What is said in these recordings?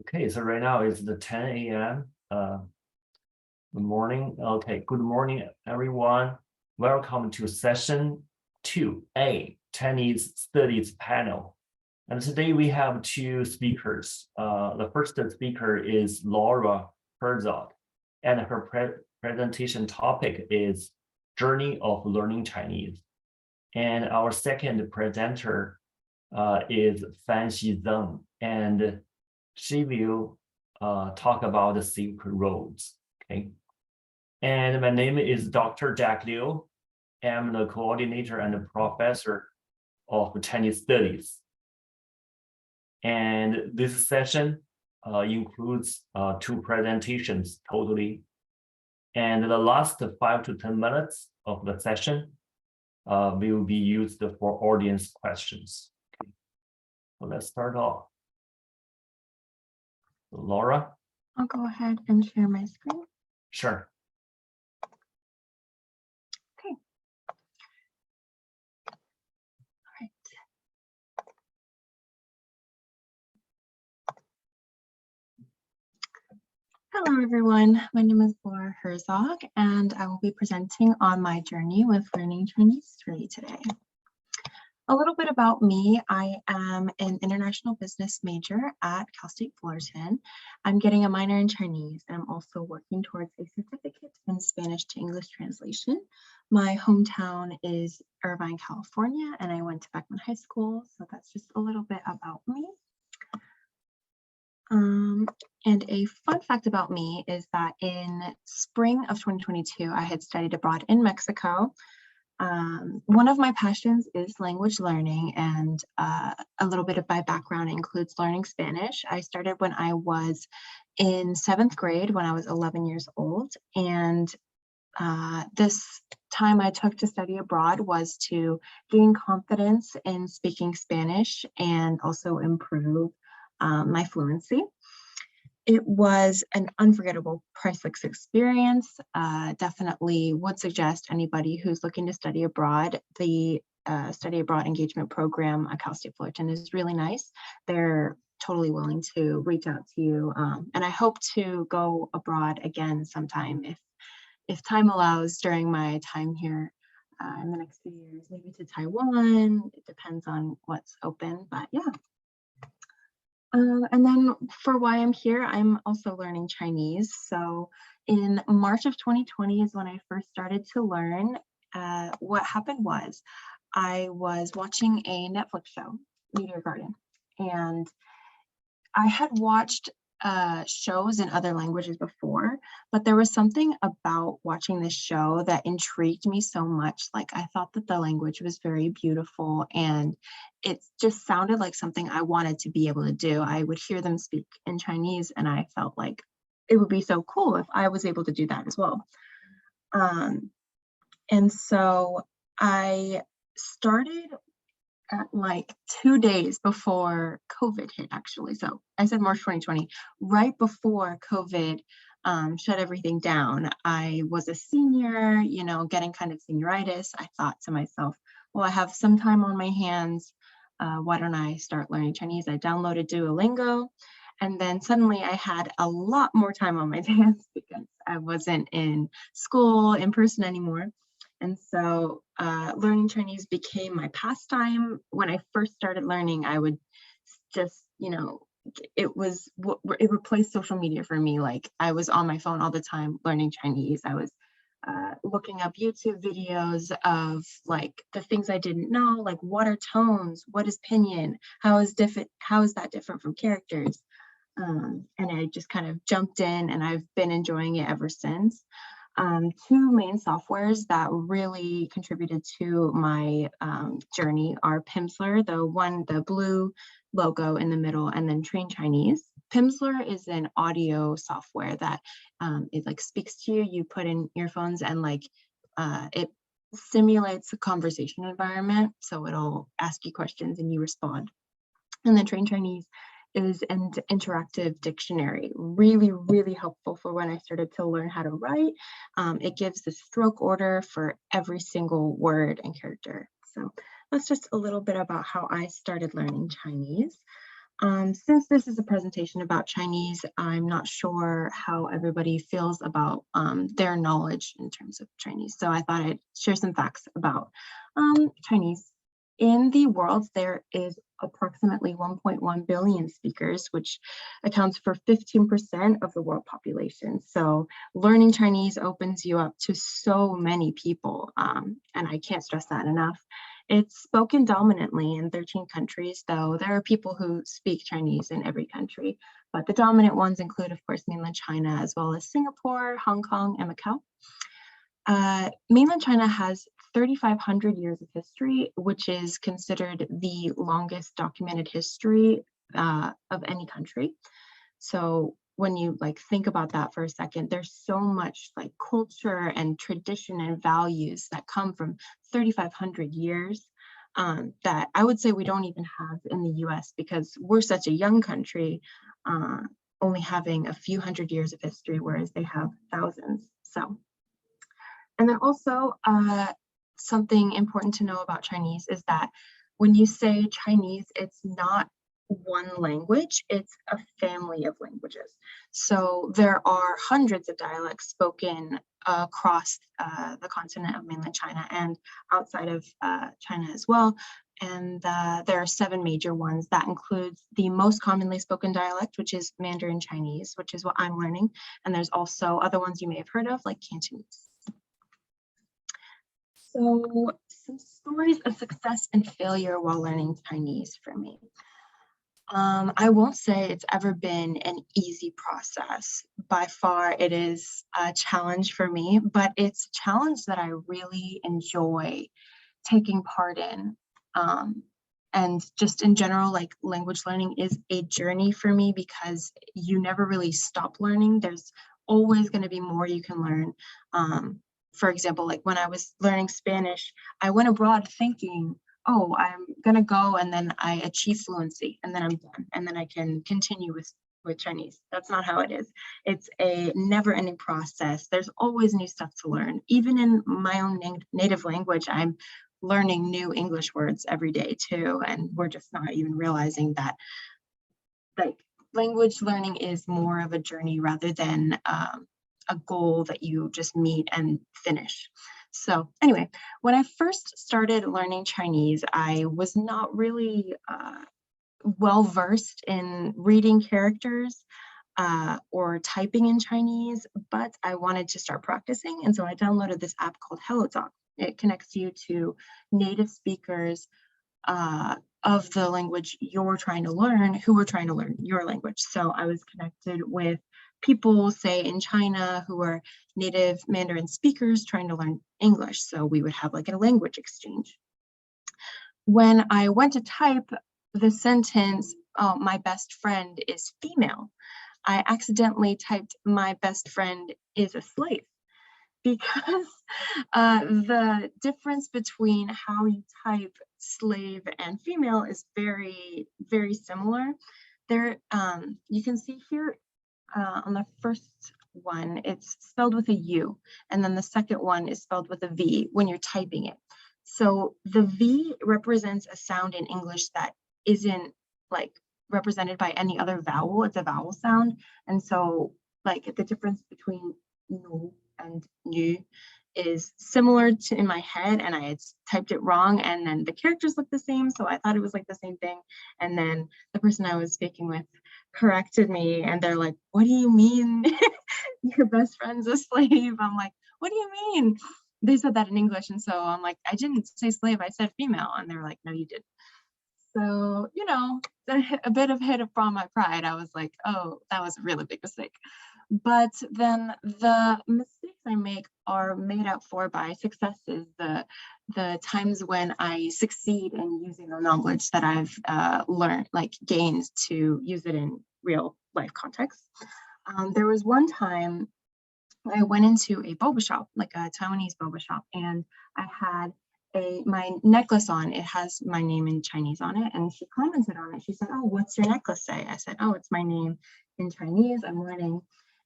Okay, so right now it's the 10 a.m. Good morning. Okay, good morning, everyone. Welcome to session 2A, Chinese Studies panel. And today we have two speakers. The first speaker is Laura Herzog, and her presentation topic is Journey of Learning Chinese. And our second presenter is Fanxi Zeng, and she will talk about the Silk Roads. Okay, and my name is Dr. Jack Liu. I'm the coordinator and the professor of Chinese Studies. And this session includes two presentations totally. And the last 5 to 10 minutes of the session will be used for audience questions. Okay. So let's start off. Laura? I'll go ahead and share my screen. Sure. Okay. All right. Hello, everyone. My name is Laura Herzog, and I will be presenting on my journey with learning Chinese for you today. A little bit about me. I am an international business major at Cal State Fullerton. I'm getting a minor in Chinese, and I'm also working towards a certificate in Spanish to English translation. My hometown is Irvine, California, and I went to Beckman High School, so that's just a little bit about me. And a fun fact about me is that in spring of 2022, I had studied abroad in Mexico. One of my passions is language learning, and a little bit of my background includes learning Spanish. I started when I was in 7th grade, when I was 11 years old, and this time I took to study abroad was to gain confidence in speaking Spanish and also improve my fluency. It was an unforgettable, priceless experience. Definitely would suggest anybody who's looking to study abroad, the study abroad engagement program at Cal State Fullerton is really nice. They're totally willing to reach out to you. And I hope to go abroad again sometime if time allows during my time here in the next few years, maybe to Taiwan. It depends on what's open, but yeah. And then for why I'm here, I'm also learning Chinese. So in March of 2020 is when I first started to learn. What happened was I was watching a Netflix show, Meteor Garden, and I had watched shows in other languages before, but there was something about watching this show that intrigued me so much. Like, I thought that the language was very beautiful, and it just sounded like something I wanted to be able to do. I would hear them speak in Chinese, and I felt like it would be so cool if I was able to do that as well. And so I started at like 2 days before COVID hit, actually. So I said March 2020, right before COVID shut everything down. I was a senior, getting kind of senioritis. I thought to myself, well, I have some time on my hands. Why don't I start learning Chinese? I downloaded Duolingo, and then suddenly I had a lot more time on my hands because I wasn't in school in person anymore. And so learning Chinese became my pastime. When I first started learning, I would just, it replaced social media for me. Like, I was on my phone all the time learning Chinese. I was looking up YouTube videos of like the things I didn't know, like what are tones, what is pinyin, how is that different from characters? And I just kind of jumped in, and I've been enjoying it ever since. Two main softwares that really contributed to my journey are Pimsleur, the blue logo in the middle, and then Train Chinese. Pimsleur is an audio software that it like speaks to you. You put in earphones, and like it simulates a conversation environment. So it'll ask you questions and you respond. And then Train Chinese is an interactive dictionary, really, really helpful for when I started to learn how to write. It gives the stroke order for every single word and character. So that's just a little bit about how I started learning Chinese. Since this is a presentation about Chinese, I'm not sure how everybody feels about their knowledge in terms of Chinese. So I thought I'd share some facts about Chinese. In the world, there is approximately 1.1 billion speakers, which accounts for 15% of the world population. So learning Chinese opens you up to so many people, and I can't stress that enough. It's spoken dominantly in 13 countries, though there are people who speak Chinese in every country, but the dominant ones include, of course, mainland China, as well as Singapore, Hong Kong, and Macau. Mainland China has 3,500 years of history, which is considered the longest documented history of any country. So when you think about that for a second, there's so much culture and tradition and values that come from 3,500 years that I would say we don't even have in the US, because we're such a young country, only having a few hundred years of history, whereas they have thousands. So, and then also something important to know about Chinese is that when you say Chinese, it's not one language, it's a family of languages. So there are hundreds of dialects spoken across the continent of mainland China and outside of China as well. And there are 7 major ones. That includes the most commonly spoken dialect, which is Mandarin Chinese, which is what I'm learning. And there's also other ones you may have heard of, like Cantonese. So some stories of success and failure while learning Chinese for me. I won't say it's ever been an easy process. By far, it is a challenge for me, but it's a challenge that I really enjoy taking part in. And just in general, language learning is a journey for me because you never really stop learning. There's always going to be more you can learn. For example, when I was learning Spanish, I went abroad thinking, oh, I'm gonna go and then I achieve fluency and then I'm done and then I can continue with Chinese. That's not how it is. It's a never-ending process. There's always new stuff to learn. Even in my own native language, I'm learning new English words every day too, and we're just not even realizing that language learning is more of a journey rather than a goal that you just meet and finish. So anyway, when I first started learning Chinese, I was not really well-versed in reading characters or typing in Chinese, but I wanted to start practicing. And so I downloaded this app called Herzog. It connects you to native speakers of the language you're trying to learn, who are trying to learn your language. So I was connected with people, say in China, who are native Mandarin speakers trying to learn English. So we would have a language exchange. When I went to type the sentence, oh, my best friend is female, I accidentally typed my best friend is a slave, because the difference between how you type slave and female is very, very similar. There, you can see here on the first one, it's spelled with a U, and then the second one is spelled with a V when you're typing it. So the V represents a sound in English that isn't represented by any other vowel. It's a vowel sound. And so the difference between nu and nu is similar to in my head, and I had typed it wrong, and then the characters look the same, so I thought it was the same thing. And then the person I was speaking with corrected me, and they're like, what do you mean your best friend's a slave? I'm like, what do you mean? They said that in English, and so I'm like, I didn't say slave, I said female. And they're like, no, you didn't. So, a bit of hit from my pride. I was like, oh, that was a really big mistake. But then the mistakes I make are made up for by successes, the times when I succeed in using the knowledge that I've learned, gained, to use it in real life context. There was one time I went into a boba shop, a Taiwanese boba shop, and I had my necklace on. It has my name in Chinese on it, and she commented on it. She said, oh, what's your necklace say? I said, oh, it's my name in Chinese, I'm learning.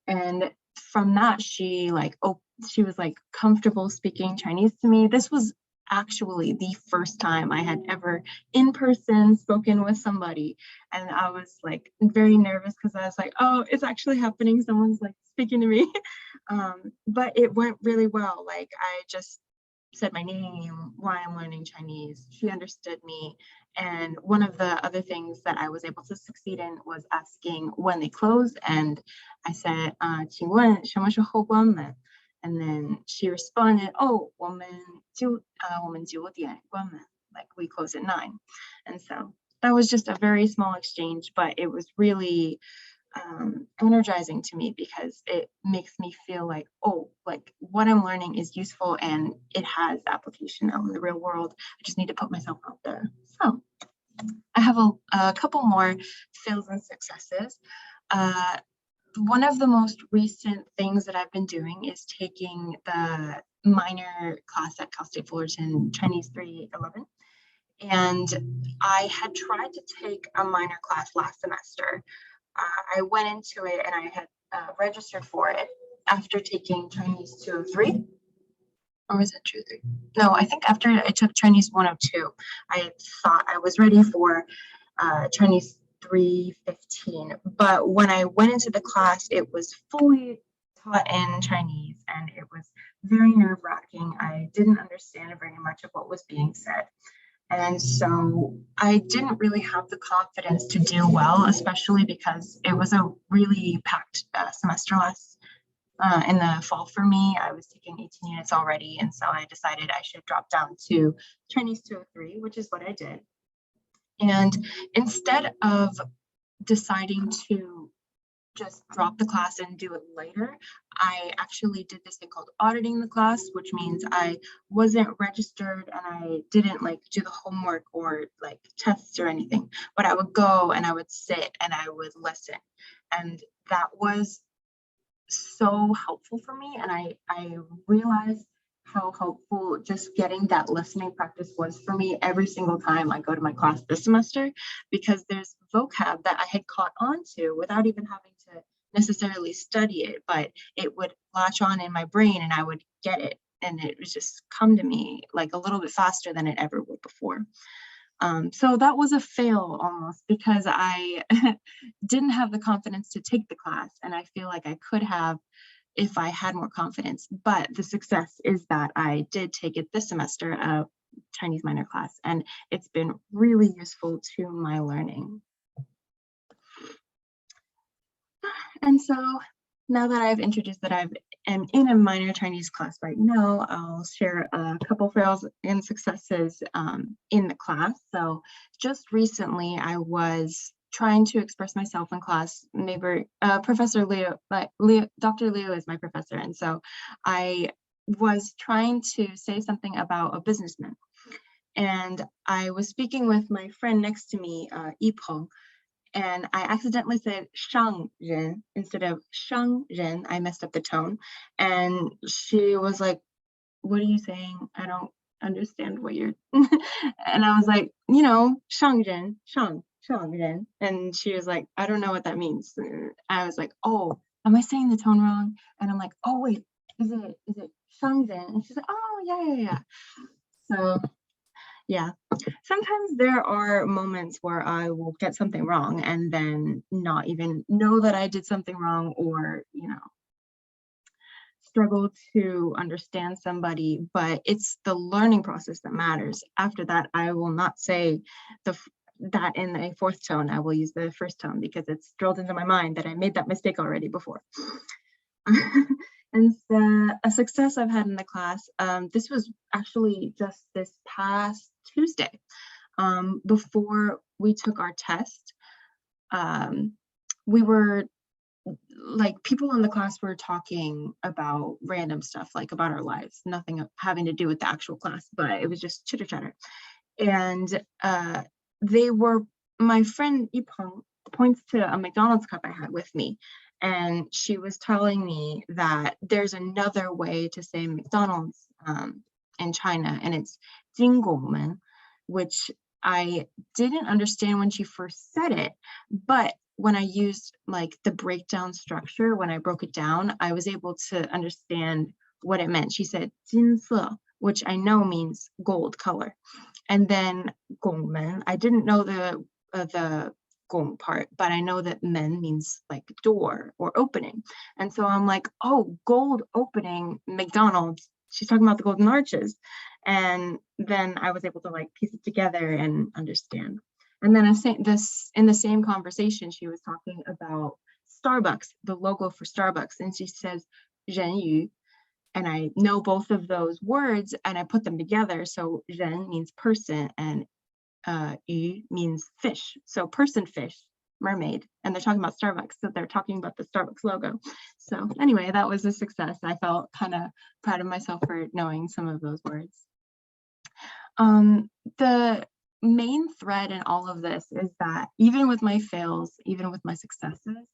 And from that, she was comfortable speaking Chinese to me. This was actually the first time I had ever in person spoken with somebody. And I was like very nervous because I was like, oh, it's actually happening. Someone's like speaking to me. But it went really well. Like I just said my name, why I'm learning Chinese. She understood me. And one of the other things that I was able to succeed in was asking when they closed. And I said, 请问什么时候关门? And then she responded, oh, 我们9点关门, like we close at 9. And so that was just a very small exchange, but it was really energizing to me because it makes me feel like, oh, like what I'm learning is useful and it has application out in the real world. I just need to put myself out there. So I have a couple more fails and successes. One of the most recent things that I've been doing is taking the minor class at Cal State Fullerton, Chinese 311. And I had tried to take a minor class last semester. I went into it and I had registered for it after taking Chinese 203. Or was it 203? No, I think after I took Chinese 102, I thought I was ready for Chinese 315. But when I went into the class, it was fully taught in Chinese and it was very nerve-wracking. I didn't understand very much of what was being said. And so I didn't really have the confidence to do well, especially because it was a really packed semester last in the fall for me. I was taking 18 units already. And so I decided I should drop down to Chinese 203, which is what I did. And instead of deciding to just drop the class and do it later, I actually did this thing called auditing the class, which means I wasn't registered and I didn't like do the homework or like tests or anything, but I would go and I would sit and I would listen. And that was so helpful for me. And I realized how helpful just getting that listening practice was for me every single time I go to my class this semester, because there's vocab that I had caught on to without even having to necessarily study it, but it would latch on in my brain and I would get it. And it would just come to me like a little bit faster than it ever would before. So that was a fail almost because I didn't have the confidence to take the class. And I feel like I could have if I had more confidence. But the success is that I did take it this semester, a Chinese minor class, and it's been really useful to my learning. And so now that I've introduced that I am in a minor Chinese class right now, I'll share a couple fails and successes in the class. So just recently I was trying to express myself in class. Maybe Professor Leo, Dr. Leo is my professor. And so I was trying to say something about a businessman. And I was speaking with my friend next to me, Yipeng, and I accidentally said Shang Ren instead of Shang Ren. I messed up the tone. And she was like, what are you saying? I don't understand what you're, and I was like, you know, Shang Ren, Shang Ren. And she was like, I don't know what that means. And I was like, oh, am I saying the tone wrong? And I'm like, oh wait, is it Shang Ren? And she's like, oh yeah. So yeah, sometimes there are moments where I will get something wrong and then not even know that I did something wrong, or, you know, struggle to understand somebody, but it's the learning process that matters. After that, I will not say that in a fourth tone. I will use the first tone because it's drilled into my mind that I made that mistake already before. And a success I've had in the class, this was actually just this past Tuesday, before we took our test. We were like, people in the class were talking about random stuff, like about our lives, nothing having to do with the actual class, but it was just chitter chatter. And my friend Yipeng points to a McDonald's cup I had with me. And she was telling me that there's another way to say McDonald's in China, and it's Jinggomen, which I didn't understand when she first said it, but when I used like the breakdown structure, when I broke it down, I was able to understand what it meant. She said 金色, which I know means gold color. And then gongmen, I didn't know the gong part, but I know that men means like door or opening. And so I'm like, oh, gold opening, McDonald's, she's talking about the golden arches. And then I was able to like piece it together and understand. And then in the same conversation, she was talking about Starbucks, the logo for Starbucks. And she says, 人鱼. And I know both of those words and I put them together. So 人 means person and 鱼 means fish. So person, fish, mermaid. And they're talking about Starbucks. So they're talking about the Starbucks logo. So anyway, that was a success. I felt kind of proud of myself for knowing some of those words. The main thread in all of this is that even with my fails, even with my successes,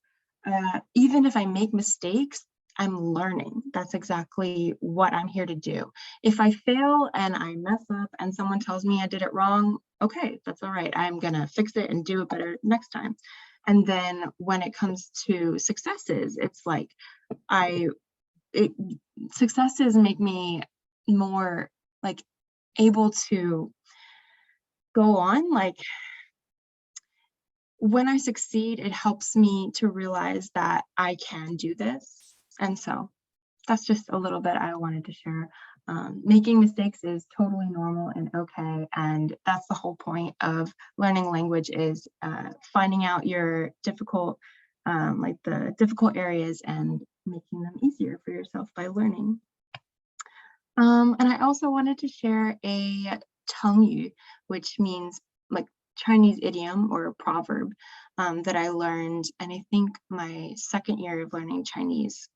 even if I make mistakes, I'm learning. That's exactly what I'm here to do. If I fail and I mess up and someone tells me I did it wrong, okay, that's all right. I'm gonna fix it and do it better next time. And then when it comes to successes, it's like successes make me more like able to go on. Like when I succeed, it helps me to realize that I can do this. And so that's just a little bit I wanted to share. Making mistakes is totally normal and okay. And that's the whole point of learning language is finding out your difficult, like the difficult areas and making them easier for yourself by learning. And I also wanted to share a 成语, which means like Chinese idiom or proverb that I learned. And I think my second year of learning Chinese,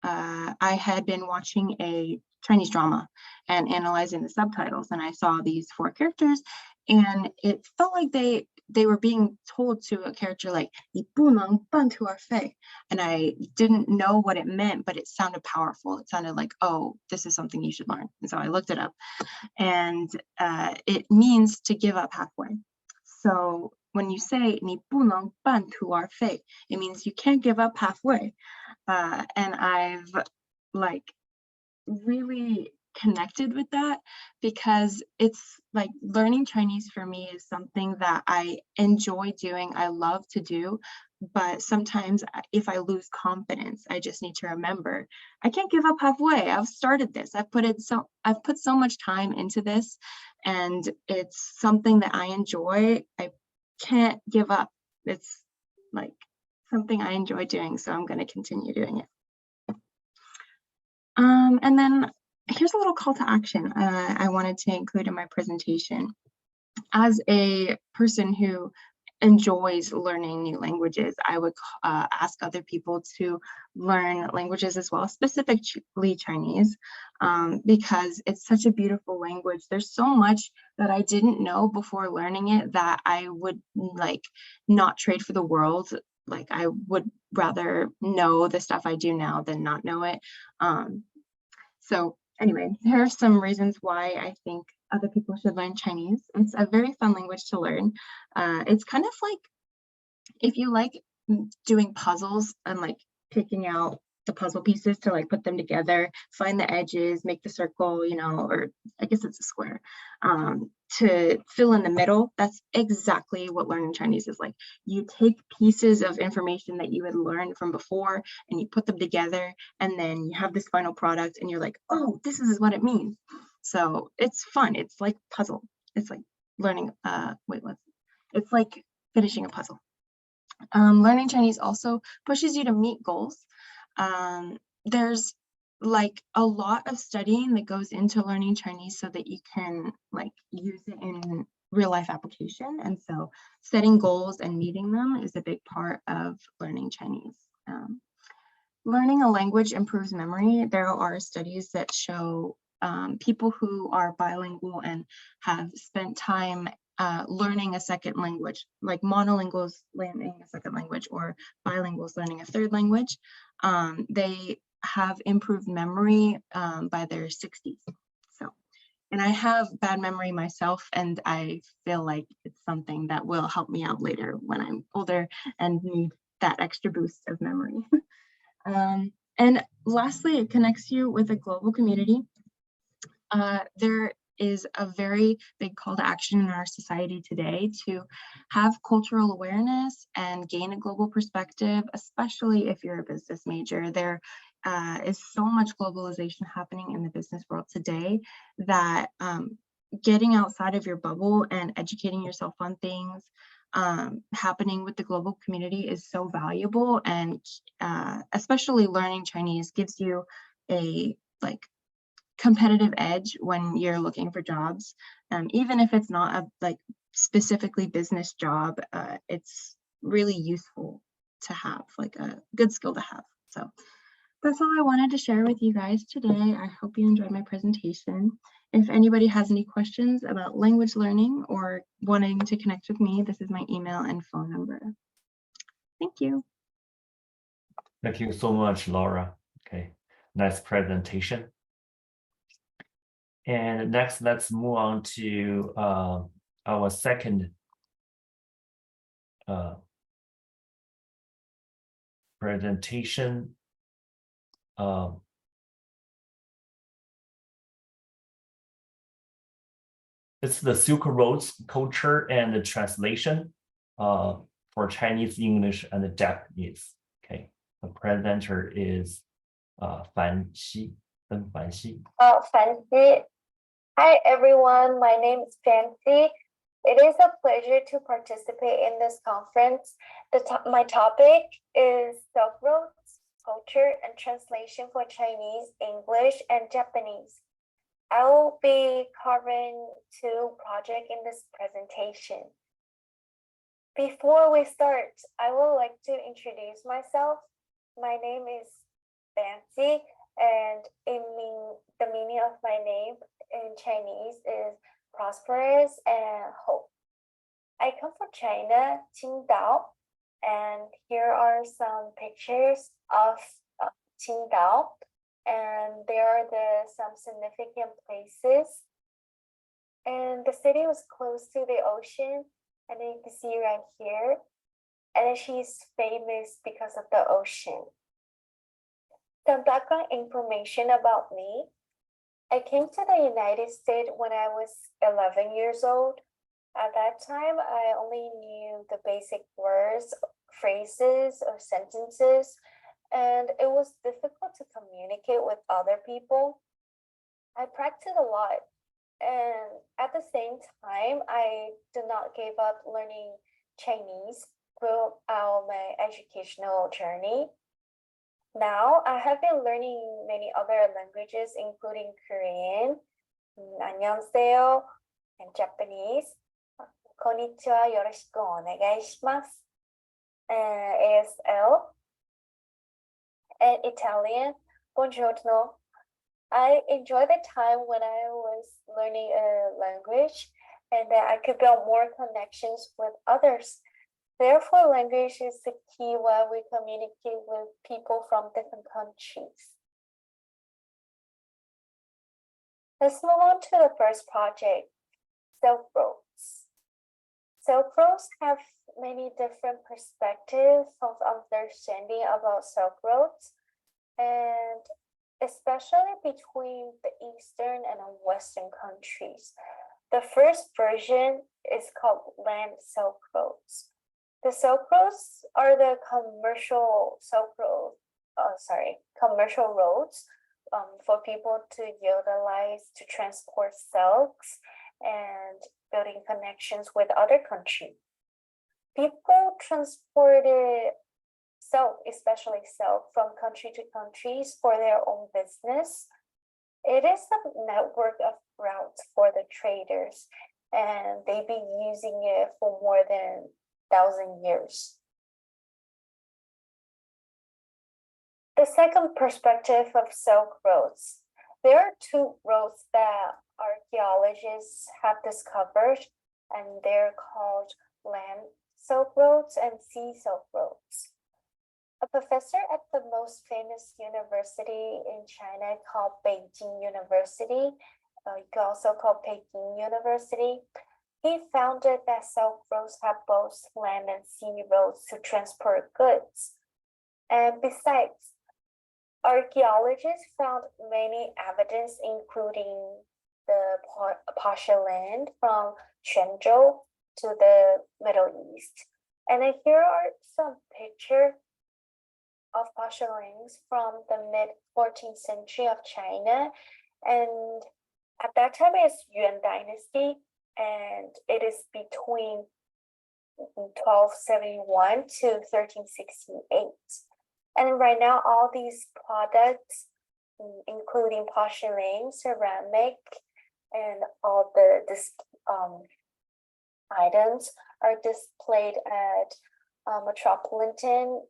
I had been watching a Chinese drama and analyzing the subtitles, and I saw these 4 characters, and it felt like they were being told to a character like 你不能半途而废, and I didn't know what it meant, but it sounded powerful. It sounded like, oh, this is something you should learn. And so I looked it up, and it means to give up halfway. So when you say 你不能半途而废, it means you can't give up halfway. And I've like really connected with that because it's like learning Chinese for me is something that I enjoy doing. I love to do, but sometimes if I lose confidence, I just need to remember I can't give up halfway. I've started this. I've put so much time into this, and it's something that I enjoy. I can't give up. It's like something I enjoy doing, so I'm going to continue doing it. And then here's a little call to action I wanted to include in my presentation. As a person who enjoys learning new languages, I would ask other people to learn languages as well, specifically Chinese, because it's such a beautiful language. There's so much that I didn't know before learning it that I would like not trade for the world. Like I would rather know the stuff I do now than not know it. So anyway, here are some reasons why I think other people should learn Chinese. It's a very fun language to learn. It's kind of like if you like doing puzzles and like picking out the puzzle pieces to like put them together, find the edges, make the circle, you know, or I guess it's a square, to fill in the middle. That's exactly what learning Chinese is like. You take pieces of information that you had learned from before and you put them together, and then you have this final product and you're like, oh, this is what it means. So it's fun. It's like puzzle. It's like learning, it's like finishing a puzzle. Learning Chinese also pushes you to meet goals. There's like a lot of studying that goes into learning Chinese so that you can like use it in real life application. And so setting goals and meeting them is a big part of learning Chinese. Learning a language improves memory. There are studies that show people who are bilingual and have spent time learning a second language, like monolinguals learning a second language or bilinguals learning a third language, they have improved memory by their 60s. So, and I have bad memory myself, and I feel like it's something that will help me out later when I'm older and need that extra boost of memory. And lastly, it connects you with a global community. there is a very big call to action in our society today to have cultural awareness and gain a global perspective, especially if you're a business major. There is so much globalization happening in the business world today that getting outside of your bubble and educating yourself on things happening with the global community is so valuable, and especially learning Chinese gives you a competitive edge when you're looking for jobs. Even if it's not a specifically business job, it's really useful to have, like a good skill to have. So that's all I wanted to share with you guys today. I hope you enjoyed my presentation. If anybody has any questions about language learning or wanting to connect with me, this is my email and phone number. Thank you. Thank you so much, Laura. Okay, nice presentation. And next, let's move on to our second presentation. It's the Silk Road's culture and the translation for Chinese, English, and Japanese. Okay, the presenter is Fanxi. Fanxi. Hi everyone, my name is Fanxi. It is a pleasure to participate in this conference. My topic is Silk Roads, culture and translation for Chinese, English, and Japanese. I will be covering 2 projects in this presentation. Before we start, I would like to introduce myself. My name is Fanxi, and the meaning of my name in Chinese is prosperous and hope. I come from China, Qingdao, and here are some pictures of Qingdao, and there are some significant places. And the city was close to the ocean, and you can see right here, and she's famous because of the ocean. Some background information about me. I came to the United States when I was 11 years old. At that time, I only knew the basic words, phrases, or sentences, and it was difficult to communicate with other people. I practiced a lot, and at the same time, I did not give up learning Chinese throughout my educational journey. Now, I have been learning many other languages, including Korean, 안녕하세요, and Japanese, konnichiwa, yoroshiku onegai shimasu, ASL, and Italian, buongiorno. I enjoy the time when I was learning a language and that I could build more connections with others. Therefore, language is the key while we communicate with people from different countries. Let's move on to the first project, Silk Roads. Silk Roads have many different perspectives of understanding about Silk Roads, and especially between the Eastern and Western countries. The first version is called Land Silk Roads. The Silk Roads are the commercial roads for people to utilize to transport silks and building connections with other countries. People transported silk, especially silk, from country to countries for their own business. It is a network of routes for the traders, and they've been using it for more than 1,000 years. The second perspective of Silk Roads. There are 2 roads that archaeologists have discovered, and they're called Land Silk Roads and Sea Silk Roads. A professor at the most famous university in China called Beijing University, you could also call Peking University, he founded that Silk Roads have both land and sea roads to transport goods. And besides, archaeologists found many evidence, including the porcelain from Quanzhou to the Middle East. And then here are some pictures of porcelains from the mid 14th century of China. And at that time it's Yuan Dynasty, and it is between 1271 to 1368. And right now, all these products, including porcelain, ceramic, and all the items are displayed at Metropolitan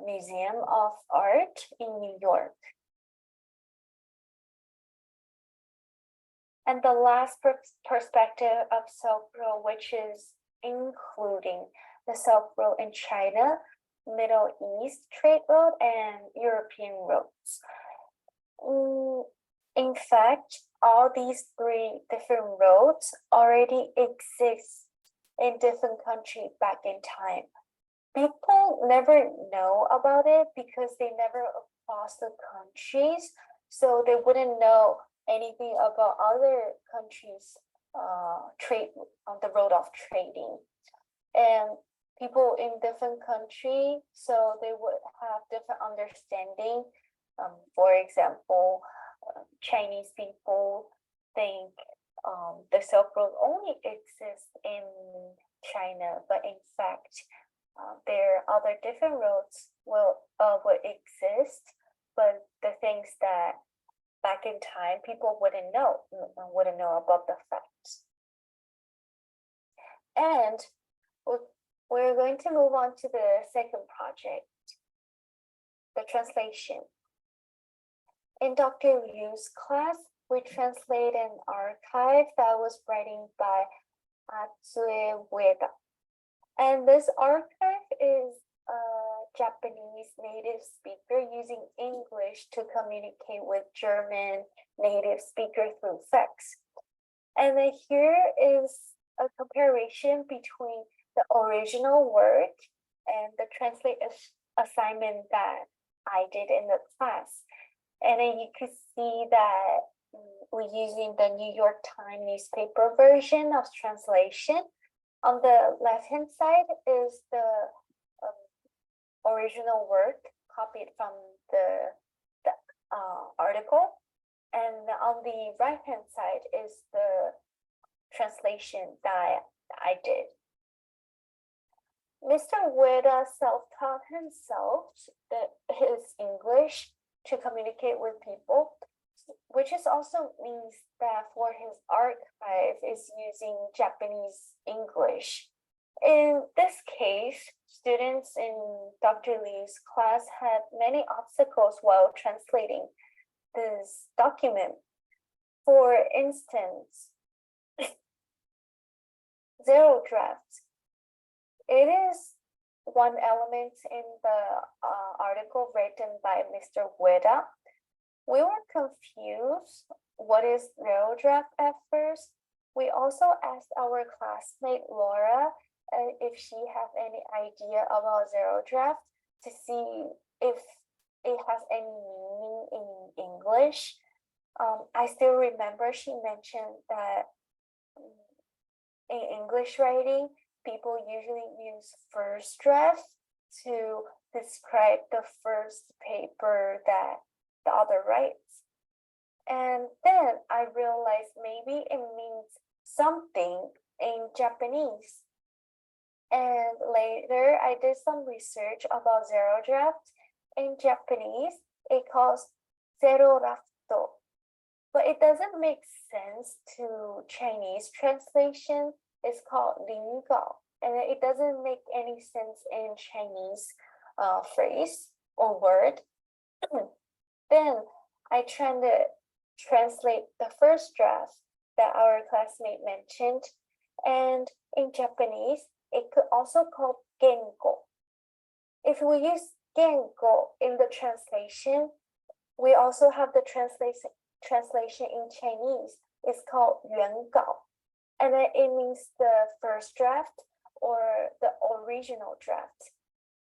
Museum of Art in New York. And the last perspective of Silk Road, which is including the Silk Road in China, Middle East trade road, and European roads. In fact, all these three different roads already exist in different countries back in time. People never know about it because they never crossed the countries, so they wouldn't know anything about other countries' trade on the road of trading. And people in different countries, so they would have different understanding. For example, Chinese people think the Silk Road only exists in China, but in fact, there are other different roads would exist, but the things that back in time people wouldn't know about the facts. And we're going to move on to the second project, the translation. In Dr. Liu's class, we translate an archive that was written by Atsue Ueda. And this archive is a Japanese native speaker using English to communicate with German native speaker through fax. And then here is a comparison between the original work and the translate assignment that I did in the class. And then you could see that we're using the New York Times newspaper version of translation. On the left-hand side is the original work copied from the article. And on the right-hand side is the translation that I did. Mr. Ueda self-taught himself his English to communicate with people, which is also means that for his archive is using Japanese English. In this case, students in Dr. Liu's class had many obstacles while translating this document. For instance, zero draft. It is one element in the article written by Mr. Ueda. We were confused what is zero draft at first. We also asked our classmate Laura if she has any idea about zero draft to see if it has any meaning in English. I still remember she mentioned that in English writing, people usually use first draft to describe the first paper that the author writes. And then I realized maybe it means something in Japanese. And later I did some research about zero draft. In Japanese, it calls zero rafto, but it doesn't make sense to Chinese translation. It's called linggao, and it doesn't make any sense in Chinese phrase or word. Then I tried to translate the first draft that our classmate mentioned, and in Japanese, it could also called gengo. If we use gengo in the translation, we also have the translation in Chinese. It's called yuangao. And then it means the first draft or the original draft.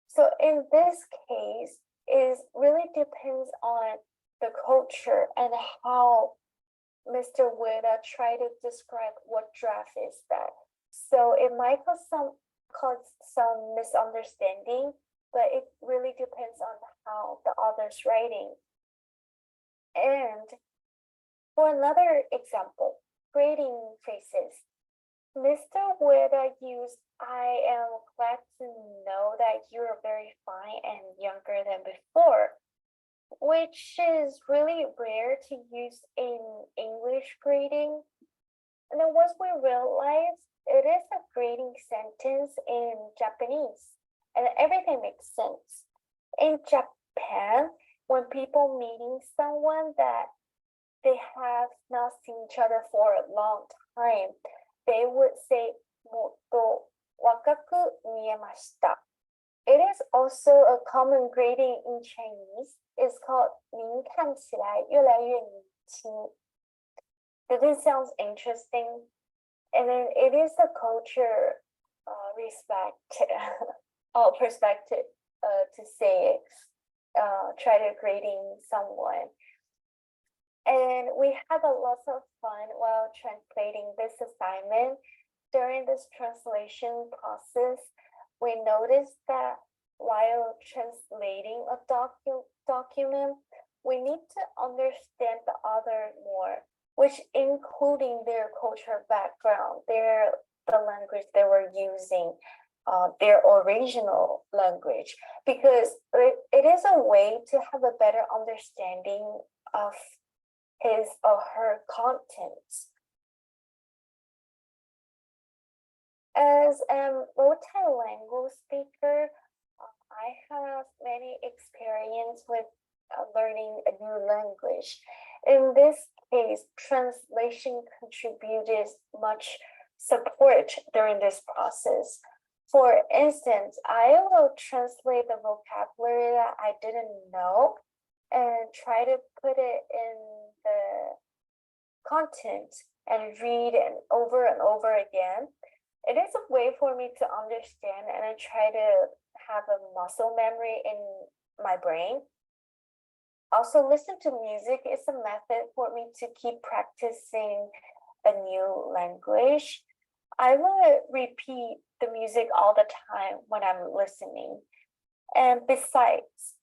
So in this case, it really depends on the culture and how Mr. Wida try to describe what draft is that. So it might cause some misunderstanding, but it really depends on how the author's writing. And for another example, grading phrases. Mr. Wida used I am glad to know that you are very fine and younger than before, which is really rare to use in English grading. And then once we realize it is a grading sentence in Japanese, and everything makes sense. In Japan, when people meeting someone that they have not seen each other for a long time, they would say, もっと若く見えました. It is also a common grading in Chinese. It's called 您看起来越来越年轻. Does it sound interesting? And then it is a culture perspective to say it, try to grading someone. And we had a lot of fun while translating this assignment. During this translation process, we noticed that while translating a document, we need to understand the other more, which including their cultural background, the language they were using, their original language, because it is a way to have a better understanding of his or her contents. As a multilingual speaker, I have many experience with learning a new language. In this case, translation contributed much support during this process. For instance, I will translate the vocabulary that I didn't know and try to put it in the content and read it over and over again. It is a way for me to understand, and I try to have a muscle memory in my brain. Also, listen to music is a method for me to keep practicing a new language. I will repeat the music all the time when I'm listening. And besides,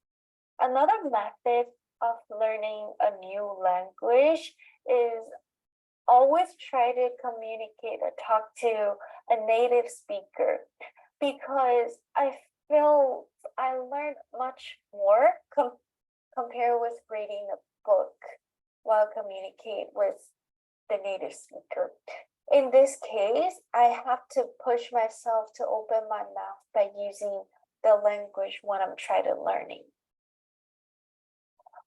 another method of learning a new language is always try to communicate or talk to a native speaker, because I feel I learned much more compared with reading a book while communicate with the native speaker. In this case, I have to push myself to open my mouth by using the language when I'm trying to learning.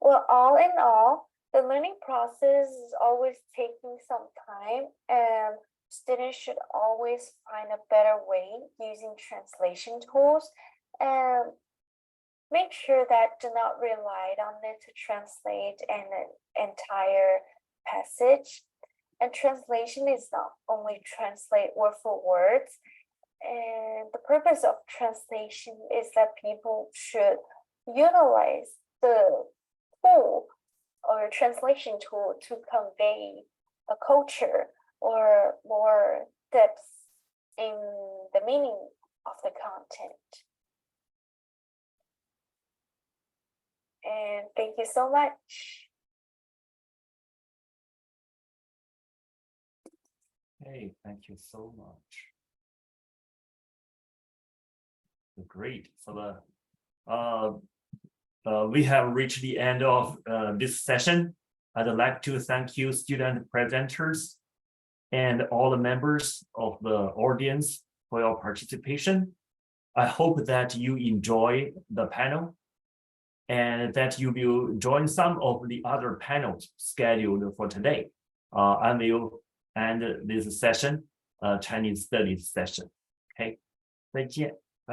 Well, all in all, the learning process is always taking some time, and students should always find a better way using translation tools, and make sure that do not rely on it to translate an entire passage. And translation is not only translate word for word, and the purpose of translation is that people should utilize the tool or translation tool to convey a culture or more depth in the meaning of the content. And thank you so much. Hey, thank you so much. Great. So we have reached the end of this session. I'd like to thank you, student presenters, and all the members of the audience for your participation. I hope that you enjoy the panel and that you will join some of the other panels scheduled for today. I will end this session, Chinese studies session. Okay, 再见。